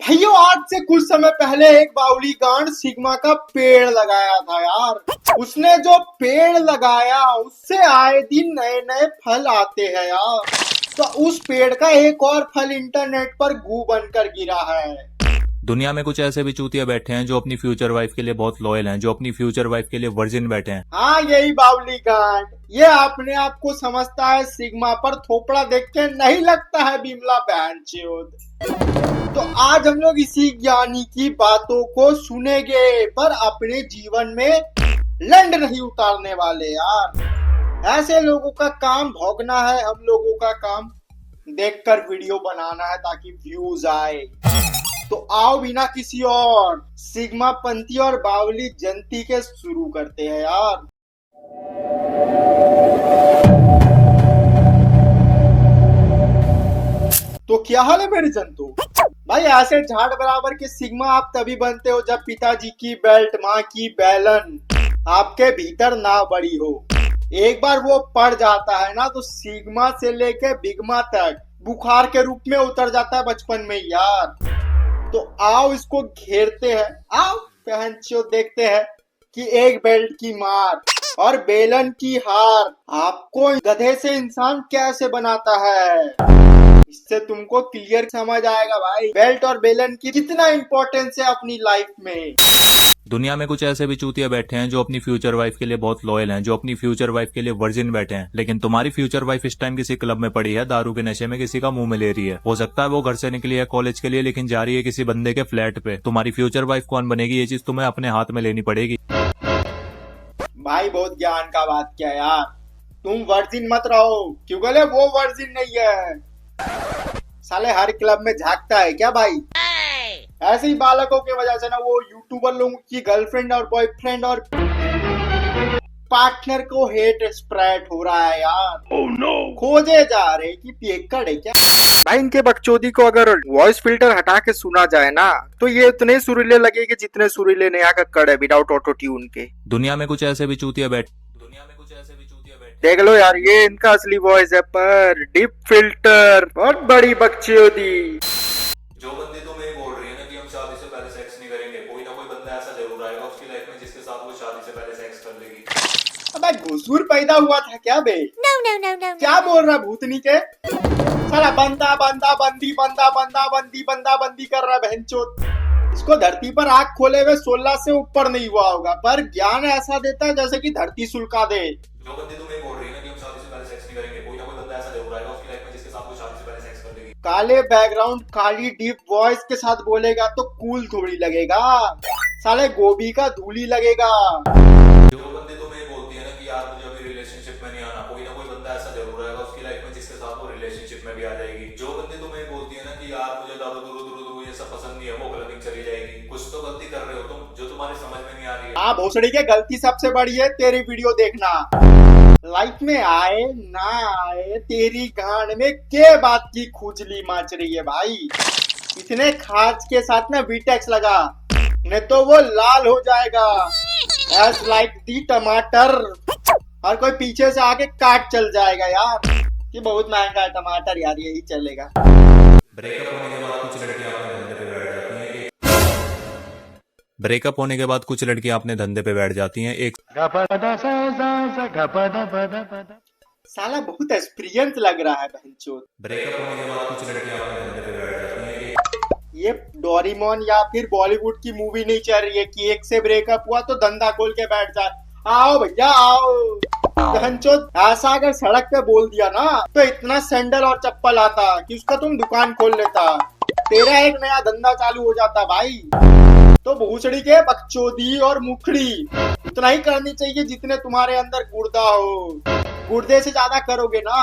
भाइयों आज से कुछ समय पहले एक बाउली गांड सिग्मा का पेड़ लगाया था यार। उसने जो पेड़ लगाया उससे आए दिन नए नए फल आते हैं यार। तो उस पेड़ का एक और फल इंटरनेट पर गू बनकर गिरा है। दुनिया में कुछ ऐसे भी चूतिया बैठे हैं जो अपनी फ्यूचर वाइफ के लिए बहुत लॉयल हैं, जो अपनी फ्यूचर वाइफ के लिए वर्जिन बैठे हैं। हाँ यही बाउली गांड, ये अपने आप को समझता है सिग्मा पर थोपड़ा देख के नहीं लगता है बिमला बहनचोद। तो आज हम लोग इसी ज्ञानी की बातों को सुनेंगे पर अपने जीवन में लंड नहीं उतारने वाले यार। ऐसे लोगों का काम भोगना है, हम लोगों का काम देखकर वीडियो बनाना है ताकि व्यूज आए। तो आओ बिना किसी और सिग्मा पंथी और बावली जनती के शुरू करते हैं यार। तो क्या हाल है मेरे जंतु भाई। ऐसे झाड़ बराबर के सिग्मा आप तभी बनते हो जब पिताजी की बेल्ट, माँ की बैलन आपके भीतर ना बड़ी हो। एक बार वो पड़ जाता है ना तो सिग्मा से लेके बिग्मा तक बुखार के रूप में उतर जाता है बचपन में यार। तो आओ इसको घेरते हैं, आओ पहनचो देखते हैं कि एक बेल्ट की मार और बेलन की हार आपको गधे से इंसान कैसे बनाता है। इससे तुमको क्लियर समझ आएगा भाई बेल्ट और बेलन की कितना इंपॉर्टेंस है अपनी लाइफ में। दुनिया में कुछ ऐसे भी चूतिया बैठे हैं जो अपनी फ्यूचर वाइफ के लिए बहुत लॉयल हैं, जो अपनी फ्यूचर वाइफ के लिए वर्जिन बैठे हैं। लेकिन तुम्हारी फ्यूचर वाइफ इस टाइम किसी क्लब में पड़ी है, दारू के नशे में किसी का मुंह में ले रही है। हो सकता है वो घर से निकली है कॉलेज के लिए, लेकिन जा रही है किसी बंदे के फ्लैट पे। तुम्हारी फ्यूचर वाइफ कौन बनेगी, ये चीज तुम्हें अपने हाथ में लेनी पड़ेगी। भाई बहुत ज्ञान का बात किया यार। तुम वर्जिन मत रहो क्योंकि वो वर्जिन नहीं है। साले हर क्लब में झांकता है क्या भाई। ऐसे ही बालकों की वजह से ना वो यूट्यूबर लोगों की गर्लफ्रेंड और बॉयफ्रेंड और पार्टनर को हेट स्प्रेड हो रहा है यार। oh, no. खोजे जा रहे कि पियक्कड़ है क्या भाई। इनके बकचोदी को अगर वॉइस फिल्टर हटा के सुना जाए ना तो ये उतने सुरीले लगेंगे जितने सुरीले नया कक्कड़ है विदाउट ऑटो ट्यून के। दुनिया में कुछ ऐसे भी चूतिया बैठे देख लो यार ये इनका असली वॉइस है पर डीप फिल्टर बहुत बड़ी बकचोदी। जो बंदी तो मैं बोल रही है ना कि हम शादी से पहले सेक्स नहीं करेंगे, कोई ना कोई बंदा ऐसा जरूर आएगा उसकी लाइफ में जिसके साथ वो शादी से पहले सेक्स कर लेगी। अबे घुसूर पैदा हुआ था क्या बे। No. क्या बोल रहा भूतनी के। साला बंदा बंदा बंदी बंदा बंदा बंदी बंदा बंदी कर रहा बहनचोद। इसको धरती पर आँख खोले हुए 16 से ऊपर नहीं हुआ होगा पर ज्ञान ऐसा देता है जैसे कि धरती सुलका दे। जो बंदी तो मैं बोल रही है ना कि हम शादी से पहले सेक्स नहीं करेंगे, कोई ना कोई बंदा ऐसा जरूर आएगा उसकी लाइफ में जिसके साथ वो शादी से पहले सेक्स कर लेगी। काले बैकग्राउंड काली डीप वॉइस के साथ बोलेगा तो कूल थोड़ी लगेगा, साले गोभी का धूली लगेगा। जो बंदे तो मैं बोलती है ना कि यार मुझे अभी रिलेशनशिप में नहीं आना, कोई ना कोई बंदा ऐसा जरूर आएगा उसकी लाइफ में जिसके साथ वो रिलेशनशिप में भी आ जाएगी। जो बंदे तो मैं बोलती है ना कि यार मुझे दारू दुरू ये सब पसंद नहीं है, वो क्लबिंग चली जाएगी। कुछ तो गलती कर रहे हो तुम जो तुम्हारी समझ में नहीं आ रही है। हाँ भोसड़ी के गलती सबसे बड़ी है तेरी वीडियो देखना। लाइफ में आए ना आए तेरी गांड में के बात की खुजली माच रही है भाई। इतने खाज के साथ ना वीटेक्स लगा नहीं तो वो लाल हो जाएगा एज लाइक दी टमाटर और कोई पीछे से आके काट चल जाएगा यार कि बहुत महंगा है टमाटर यार, यही चलेगा। ब्रेकअप होने के बाद कुछ लड़कियां अपने धंधे पे बैठ जाती हैं। एक साला बहुत एक्सपीरियंस लग रहा है बहनचोद। ब्रेकअप होने के बाद कुछ लड़कियां अपने धंधे पे बैठ जाती हैं। ये डोरेमोन या फिर बॉलीवुड की मूवी नहीं चल रही है कि एक से ब्रेकअप हुआ तो धंधा खोल के बैठ जाए। आओ भैया आओ। बहनचोद ऐसा अगर सड़क पे बोल दिया ना तो इतना सैंडल और चप्पल आता कि उसका तुम दुकान खोल लेता, तेरा एक नया धंधा चालू हो जाता भाई। तो भूसड़ी के बकचोदी और मुखड़ी उतना ही करनी चाहिए जितने तुम्हारे अंदर गुर्दा हो। गुर्दे से ज्यादा करोगे ना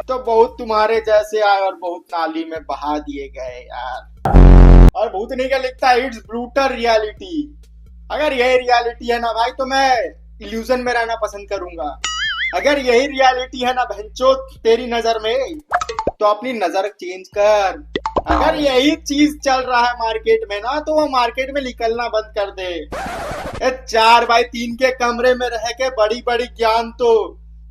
तो बहुत तुम्हारे जैसे आए और बहुत नाली में बहा दिए गए यार। और भूतनी का लिखता है इट्स ब्रूटल रियलिटी। अगर यही रियलिटी है ना भाई तो मैं इल्यूजन में रहना पसंद करूंगा। अगर यही रियलिटी है ना बहनचोद तेरी नजर में तो अपनी नजर चेंज कर। अगर यही चीज चल रहा है मार्केट में ना तो वो मार्केट में निकलना बंद कर दे। 4x3 के कमरे में रह के बड़ी बड़ी ज्ञान तो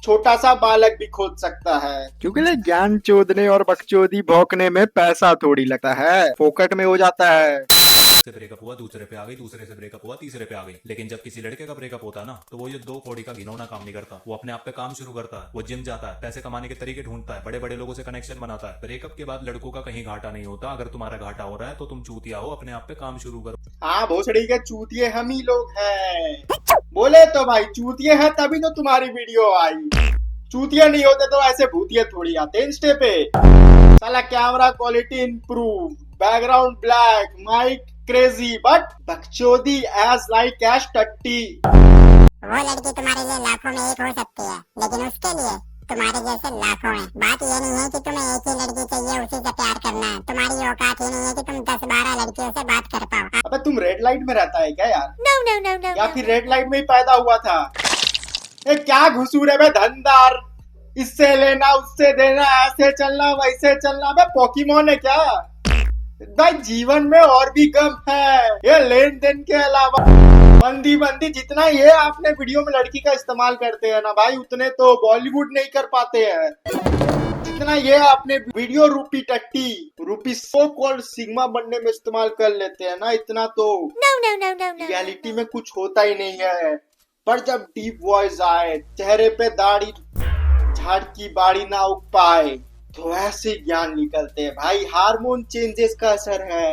छोटा सा बालक भी खोद सकता है, क्योंकि ज्ञान चोदने और बकचोदी भौंकने में पैसा थोड़ी लगता है, फोकट में हो जाता है। से ब्रेकअप हुआ, दूसरे पे आ गई, दूसरे से ब्रेकअप हुआ, तीसरे पे आ गई। लेकिन जब किसी लड़के का ब्रेकअप होता है ना, तो वो ये दो कौड़ी का घिनौना काम नहीं करता। वो अपने आप पे काम शुरू करता है, वो जिम जाता है, पैसे कमाने के तरीके ढूंढता है, बड़े बड़े लोगों से कनेक्शन बनाता है। ब्रेकअप के बाद लड़कों का कहीं घाटा नहीं होता। अगर तुम्हारा घाटा हो रहा है तो तुम चूतिया हो, अपने आप पे काम शुरू करो। हाँ, भोसड़ी के चूतिए हम ही लोग हैं। बोले तो भाई चूतिए हैं तभी तो तुम्हारी वीडियो आई। चूतिया नहीं होते तो ऐसे भूतिया थोड़ी आते इंस्टे पे। साला camera quality improve, background black, mic crazy, but बकचोदी एज लाइक एश टट्टी। वो लड़की तुम्हारे लिए लाखों में एक हो सकती है, लेकिन उसके लिए तुम्हारे जैसे लाखों हैं। बात ये नहीं है कि तुम्हें एक ही लड़की चाहिए, उसी से प्यार करना है। तुम्हारी औकात ये नहीं है कि तुम 10-12 लड़कियों से बात कर पाओ। अबे तुम रेड लाइट में रहता है क्या यार? No, no, no, no, या फिर रेड लाइट में ही पैदा हुआ था? ये क्या घुसूर है बे धंधार, इससे लेना उससे देना, ऐसे चलना वैसे चलना। बे पोकेमोन है क्या भाई? जीवन में और भी गम है, ये लेन देन के अलावा। बंदी बंदी जितना ये आपने वीडियो में लड़की का इस्तेमाल करते हैं ना भाई, उतने तो बॉलीवुड नहीं कर पाते हैं। जितना ये आपने वीडियो रूपी टट्टी, रूपी सो कॉल्ड सिग्मा बनने में इस्तेमाल कर लेते हैं ना, इतना तो no, no, no, no, no. Reality में कुछ होता ही नहीं है। पर जब डीप वॉइस आए, चेहरे पे दाढ़ी झाड़ की बाड़ी ना उग पाए, तो ऐसे ज्ञान निकलते हैं भाई। हार्मोन चेंजेस का असर है।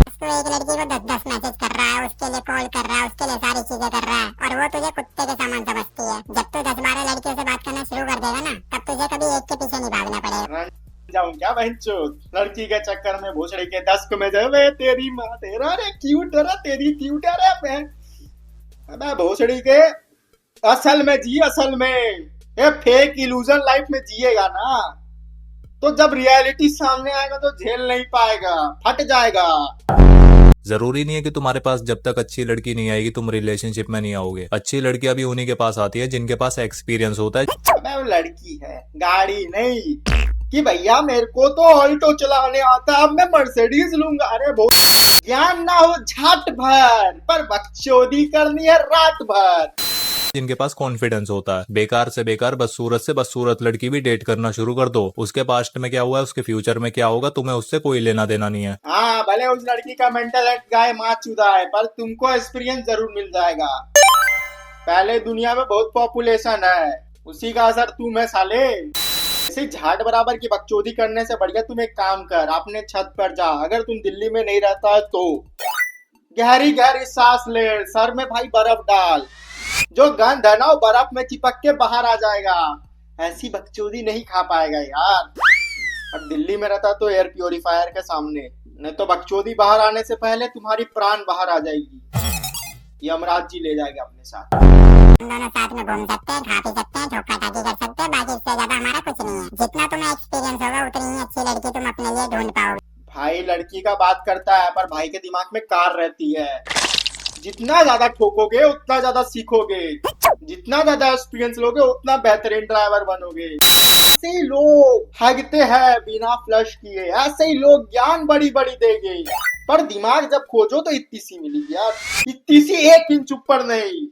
उसको एक लड़की को 10-10 मैसेज कर रहा है, उसके लिए कॉल कर रहा है, उसके लिए सारी चीजें कर रहा है, और वो तुझे कुत्ते के सामान समझती है। जब तू 10-12 लड़कियों से बात करना शुरू कर देगा ना, तब तुझे कभी एक के पीछे नहीं भागना पड़ेगा। जाऊं क्या बहनचोद? लड़की के चक्कर में भोसड़ी के 10 को में जावे तेरी माँ तेरा रे क्यूट रे तेरी क्यूट रे बहन। अबे भोसड़ी के असल में जी, असल में ये फेक इल्यूजन लाइफ में जिएगा ना, तो जब रियलिटी सामने आएगा तो झेल नहीं पाएगा, फट जाएगा। जरूरी नहीं है कि तुम्हारे पास जब तक अच्छी लड़की नहीं आएगी तुम रिलेशनशिप में नहीं आओगे। अच्छी लड़कियां भी उन्हीं के पास आती है जिनके पास एक्सपीरियंस होता है। अबे वो लड़की है, गाड़ी नहीं कि भैया मेरे को तो ऑल्टो चलाने आता है, अब मैं मर्सिडीज लूंगा। अरे वो ज्ञान ना हो झाट भर, पर बकचोदी करनी है रात भर। जिनके पास कॉन्फिडेंस होता है। बेकार से बेकार बदसूरत से बदसूरत लड़की भी डेट करना शुरू कर दो। उसके पास्ट में क्या हुआ है, उसके फ्यूचर में क्या होगा, तुम्हें उससे कोई लेना देना नहीं है। हाँ, भले उस लड़की का मेंटल हेल्थ गाय माँ चुदा है, पर तुमको एक्सपीरियंस जरूर मिल जाएगा। पहले दुनिया में बहुत पॉपुलेशन है, उसी का असर तुम है साले। ऐसे झाट बराबर की बकचोदी करने से बढ़िया तुम एक काम कर, अपने छत पर जा। अगर तुम दिल्ली में नहीं रहता है तो गहरी गहरी सांस ले, सर में भाई बर्फ डाल, जो गंध है ना वो बर्फ में चिपक के बाहर आ जाएगा। ऐसी बकचोदी नहीं खा पाएगा यार। और दिल्ली में रहता तो एयर प्योरीफायर के सामने, नहीं तो बकचोदी बाहर आने से पहले तुम्हारी प्राण बाहर आ जाएगी। यमराज जी ले जाएगा अपने साथ। हम दोनों साथ में घूम सकते हैं, खा पी सकते हैं, ठोका टाकी कर सकते हैं, बाकी इससे ज्यादा हमारा कुछ नहीं है। जितना तुम्हें एक्सपीरियंस होगा उतनी ही अच्छी लड़की तुम अपने लिए ढूंढ पाओगे। भाई लड़की का बात करता है, पर भाई के दिमाग में कार रहती है। जितना ज्यादा ठोकोगे उतना ज्यादा सीखोगे, जितना ज्यादा एक्सपीरियंस लोगे उतना बेहतरीन ड्राइवर बनोगे। ऐसे ही लोग भागते हैं बिना फ्लश किए, ऐसे ही लोग ज्ञान बड़ी बड़ी देंगे, पर दिमाग जब खोजो तो इतनी सी मिलेगी यार, इतनी सी 1 इंच ऊपर नहीं।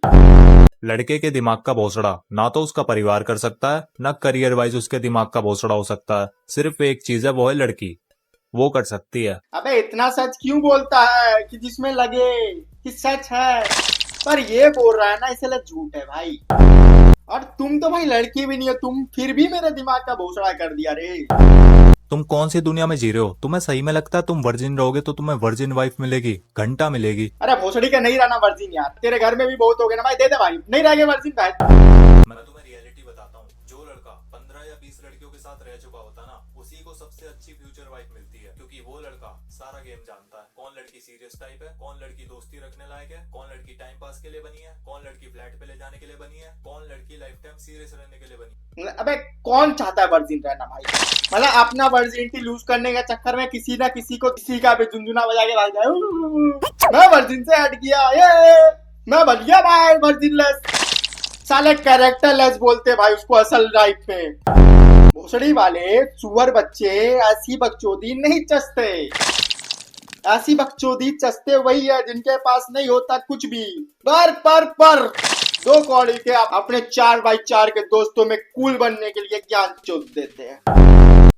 लड़के के दिमाग का भोसड़ा ना तो उसका परिवार कर सकता है, ना करियर वाइज उसके दिमाग का भोसड़ा हो सकता है। सिर्फ एक चीज है, वो है लड़की, वो कर सकती है। अबे इतना सच क्यों बोलता है कि जिसमें लगे कि सच है, पर ये बोल रहा है ना इसलिए झूठ है भाई। और तुम तो भाई लड़की भी नहीं हो, तुम फिर भी मेरे दिमाग का भोसड़ा कर दिया रे। तुम कौन सी दुनिया में जी रहे हो? तुम्हें सही में लगता है तुम वर्जिन रहोगे तो तुम्हें वर्जिन वाइफ मिलेगी, घंटा मिलेगी। अरे भोसड़ी का नहीं रहना वर्जिन यार, तेरे घर में भी बहुत हो गए ना भाई, दे दे भाई, नहीं रहेंगे वर्जिन भाई। मैं तुम्हें रियलिटी बताता हूँ, जो लड़का 15 या 20 लड़कियों के साथ रह चुका होता ना, उसी को सबसे अच्छी फ्यूचर वाइफ मिलती है, क्योंकि वो लड़का सारा गेम जानता है। कौन लड़की सीरियस टाइप है, कौन लड़की दोस्ती रखने लायक है, कौन लड़की टाइम पास के लिए बनी है, कौन लड़की फ्लैट पे ले जाने के लिए बनी है, कौन लड़की लाइफ टाइम सीरियस रहने के लिए बनी है। अबे कौन चाहता है वर्जिन रहना भाई? मतलब अपना वर्जिनिटी लूज करने के चक्कर में किसी ना किसी को किसी का भी झुंझुना बजा के भाग जाए। मैं वर्जिन से हट गया, ये मैं बन गया भाई वर्जिनलेस। साले कैरेक्टरलेस बोलते भाई उसको असल लाइफ में। भोसड़ी वाले सुअर बच्चे ऐसी बकचोदी नहीं चसते। ऐसी बकचोदी चस्ते वही है जिनके पास नहीं होता कुछ भी। पर दो कौड़ी के आप अपने 4x4 के दोस्तों में कूल बनने के लिए ज्ञान चोद देते हैं।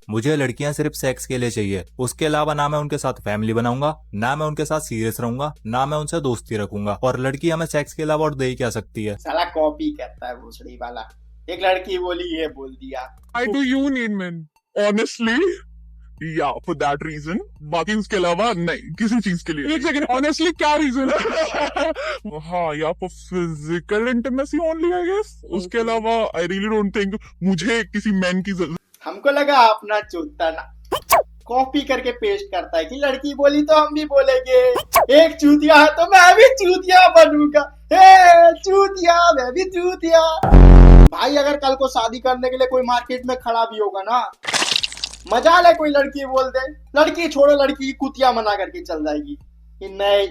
मुझे लड़कियां सिर्फ सेक्स के लिए चाहिए, उसके अलावा ना मैं उनके साथ फैमिली बनाऊंगा, ना मैं उनके साथ सीरियस रहूंगा, ना मैं उनसे दोस्ती रखूंगा। और लड़की हमें सेक्स के अलावा और दे ही क्या सकती है। साला कॉपी करता है भोसड़ी वाला। एक लड़की बोली ये बोल दिया। Why do you need men? Honestly, yeah, for that reason. बाकी उसके अलावा नहीं, किसी चीज के लिए। एक सेकंड, honestly क्या रीजन है? हाँ, या for physical intimacy only, I guess. उसके अलावा I really don't think मुझे किसी मैन की जरूरत। हमको लगा अपना चोदता ना कॉपी करके पेस्ट करता है कि लड़की बोली तो हम भी बोलेंगे। एक चूतिया है तो मैं भी चूतिया बनूंगा। हे चूतिया, मैं भी चूतिया। भाई अगर कल को शादी करने के लिए कोई मार्केट में खड़ा भी होगा ना, मजा ले कोई लड़की बोल दे, लड़की छोड़ो, लड़की की कुतिया मना करके चल जाएगी कि नहीं,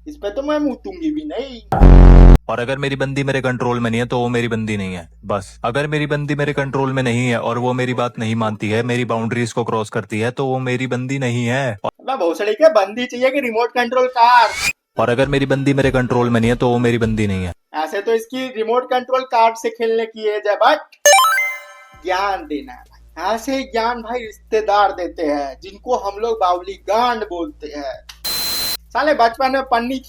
इस पे तो मैं मुतूंगी भी नहीं। और अगर मेरी बंदी मेरे कंट्रोल में नहीं है तो वो मेरी बंदी नहीं है। बस अगर मेरी बंदी मेरे कंट्रोल में नहीं है और वो मेरी बात नहीं मानती है, मेरी बाउंड्रीज को क्रॉस करती है, तो वो मेरी बंदी नहीं है। भोसड़ी के बंदी चाहिए कि रिमोट कंट्रोल कार। और अगर मेरी बंदी मेरे कंट्रोल में नहीं है तो वो मेरी बंदी नहीं है। ऐसे तो इसकी रिमोट कंट्रोल कार्ड से खेलने की एज है, बट ज्ञान देना है भाई। ऐसे ज्ञान भाई रिश्तेदार देते हैं जिनको हम लोग बावली गांड बोलते हैं। साले बचपन में पन्नी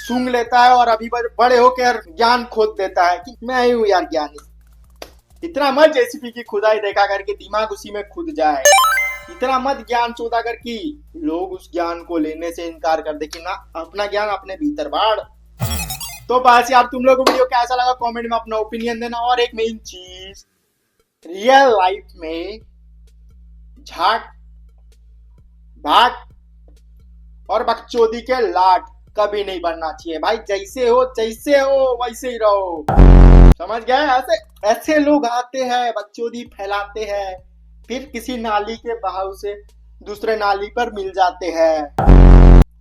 सूंघ लेता है और अभी बड़े होकर ज्ञान खोद देता है कि मैं ही हूँ यार ज्ञानी। इतना मत जेसीपी की खुदाई देखा करके दिमाग उसी में खुद जाए। इतना मत ज्ञान चोदा कर कि लोग उस ज्ञान को लेने से इनकार कर दे कि ना, अपना ज्ञान अपने भीतर बाढ़। तो बस यार, तुम लोगों को वीडियो कैसा लगा कमेंट में अपना ओपिनियन देना। और एक मेन चीज, रियल लाइफ में झाट भाट और बकचोदी के लाट कभी नहीं बनना चाहिए भाई। जैसे हो वैसे ही रहो, समझ गए। ऐसे लोग आते हैं, बकचोदी फैलाते हैं, फिर किसी नाली के बहाव से दूसरे नाली पर मिल जाते हैं।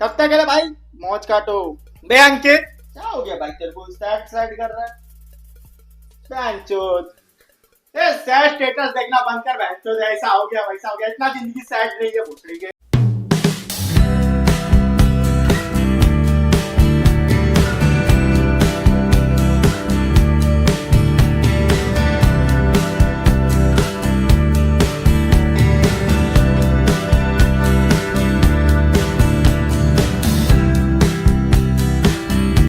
तब तक है भाई, मौज काटो। बे अंकित, क्या हो गया भाई तेरे को सैड कर रहा है? सैड स्टेटस देखना बंद कर। ऐसा हो गया वैसा हो गया, इतना जिंदगी सैड नहीं है भोसड़ी के।